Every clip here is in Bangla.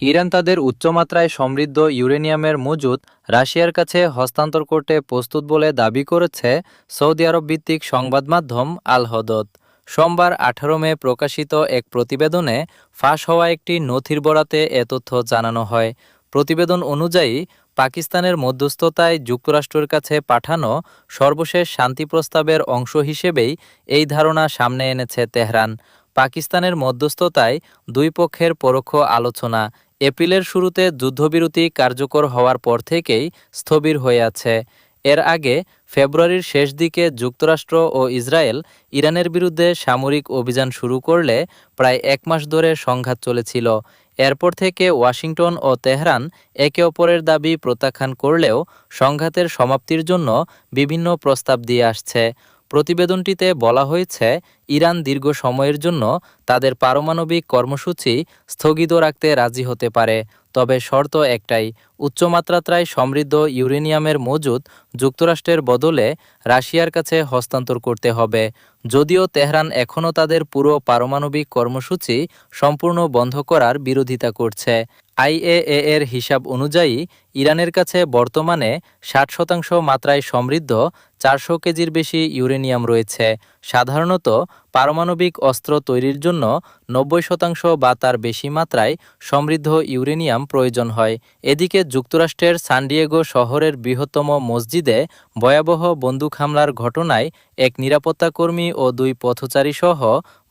ইরান তাদের উচ্চমাত্রায় সমৃদ্ধ ইউরেনিয়ামের মজুদ রাশিয়ার কাছে হস্তান্তর করতে প্রস্তুত বলে দাবি করেছে সৌদি আরব ভিত্তিক সংবাদ মাধ্যম আল হদদ। সোমবার 18 মে প্রকাশিত এক প্রতিবেদনে ফাঁস হওয়া একটি নথির বরাতে এ তথ্য জানানো হয়। প্রতিবেদন অনুযায়ী পাকিস্তানের মধ্যস্থতায় যুক্তরাষ্ট্রের কাছে পাঠানো সর্বশেষ শান্তি প্রস্তাবের অংশ হিসেবেই এই ধারণা সামনে এনেছে তেহরান। পাকিস্তানের মধ্যস্থতায় দুই পক্ষের পরোক্ষ আলোচনা এপ্রিলের শুরুতে যুদ্ধবিরতি কার্যকর হওয়ার পর থেকেই স্থবির হয়ে আছে। এর আগে ফেব্রুয়ারির শেষ দিকে যুক্তরাষ্ট্র ও ইসরায়েল ইরানের বিরুদ্ধে সামরিক অভিযান শুরু করলে প্রায় এক মাস ধরে সংঘাত চলেছিল। এরপর থেকে ওয়াশিংটন ও তেহরান একে অপরের দাবি প্রত্যাখ্যান করলেও সংঘাতের সমাপ্তির জন্য বিভিন্ন প্রস্তাব দিয়ে আসছে। প্রতিবেদনটিতে বলা হয়েছে, ইরান দীর্ঘ সময়ের জন্য তাদের পারমাণবিক কর্মসূচি স্থগিত রাখতে রাজি হতে পারে, তবে শর্ত একটাই, উচ্চমাত্রায় সমৃদ্ধ ইউরেনিয়ামের মজুদ যুক্তরাষ্ট্রের বদলে রাশিয়ার কাছে হস্তান্তর করতে হবে। যদিও তেহরান এখনও তাদের পুরো পারমাণবিক কর্মসূচি সম্পূর্ণ বন্ধ করার বিরোধিতা করছে। আইএএ এর হিসাব অনুযায়ী ইরানের কাছে বর্তমানে 60% মাত্রায় সমৃদ্ধ 400 কেজির বেশি ইউরেনিয়াম রয়েছে। সাধারণত পারমাণবিক অস্ত্র তৈরির জন্য 90% বা তার বেশি মাত্রায় সমৃদ্ধ ইউরেনিয়াম প্রয়োজন হয়। এদিকে যুক্তরাষ্ট্রের সান ডিয়েগো শহরের বৃহত্তম মসজিদে ভয়াবহ বন্দুক হামলার ঘটনায় এক নিরাপত্তাকর্মী ও 2 পথচারী সহ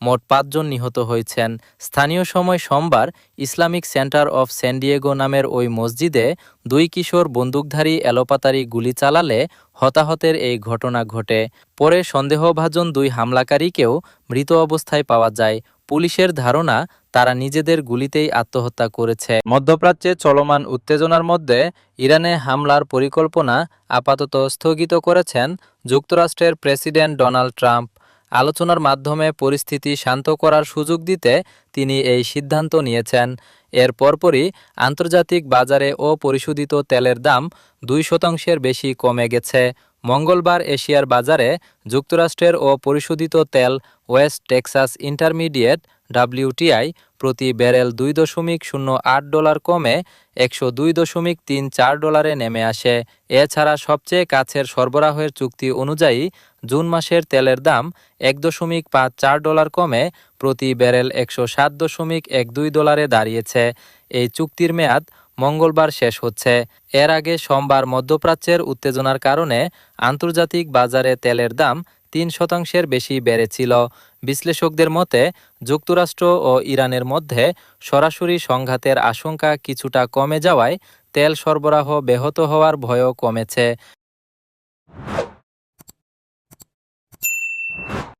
মোট 5 জন নিহত হয়েছেন। স্থানীয় সময় সোমবার Islamic centre of San Diego নামের ওই মসজিদে 2 কিশোর বন্দুকধারী এলোপাতাড়ি গুলি চালালে হতাহতের এই ঘটনা ঘটে। পরে সন্দেহভাজন 2 হামলাকারীকেও মৃত অবস্থায় পাওয়া যায়। পুলিশের ধারণা, তারা নিজেদের গুলিতেই আত্মহত্যা করেছে। মধ্যপ্রাচ্যে চলমান উত্তেজনার মধ্যে ইরানে হামলার পরিকল্পনা আপাতত স্থগিত করেছেন যুক্তরাষ্ট্রের প্রেসিডেন্ট ডোনাল্ড ট্রাম্প। আলোচনার মাধ্যমে পরিস্থিতি শান্ত করার সুযোগ দিতে তিনি এই সিদ্ধান্ত নিয়েছেন। এর পরপরই আন্তর্জাতিক বাজারে অপরিশোধিত তেলের দাম 2% বেশি কমে গেছে। মঙ্গলবার এশিয়ার বাজারে যুক্তরাষ্ট্রের অপরিশোধিত তেল ওয়েস্ট টেক্সাস ইন্টারমিডিয়েট WTI প্রতি ব্যারেল $2.08 কমে $102.34 নেমে আসে। এছাড়া সবচেয়ে কাছের সরবরাহের চুক্তি অনুযায়ী জুন মাসের তেলের দাম $1.54 কমে প্রতি ব্যারেল $107.12 দাঁড়িয়েছে। এই চুক্তির মেয়াদ মঙ্গলবার শেষ হচ্ছে। এর আগে সোমবার মধ্যপ্রাচ্যের উত্তেজনার কারণে আন্তর্জাতিক বাজারে তেলের দাম 3% বেশি বেড়েছিল। বিশ্লেষকদের মতে, যুক্তরাষ্ট্র ও ইরানের মধ্যে সরাসরি সংঘাতের আশঙ্কা কিছুটা কমে যাওয়ায় তেল সরবরাহ ব্যাহত হওয়ার ভয়ও কমেছে।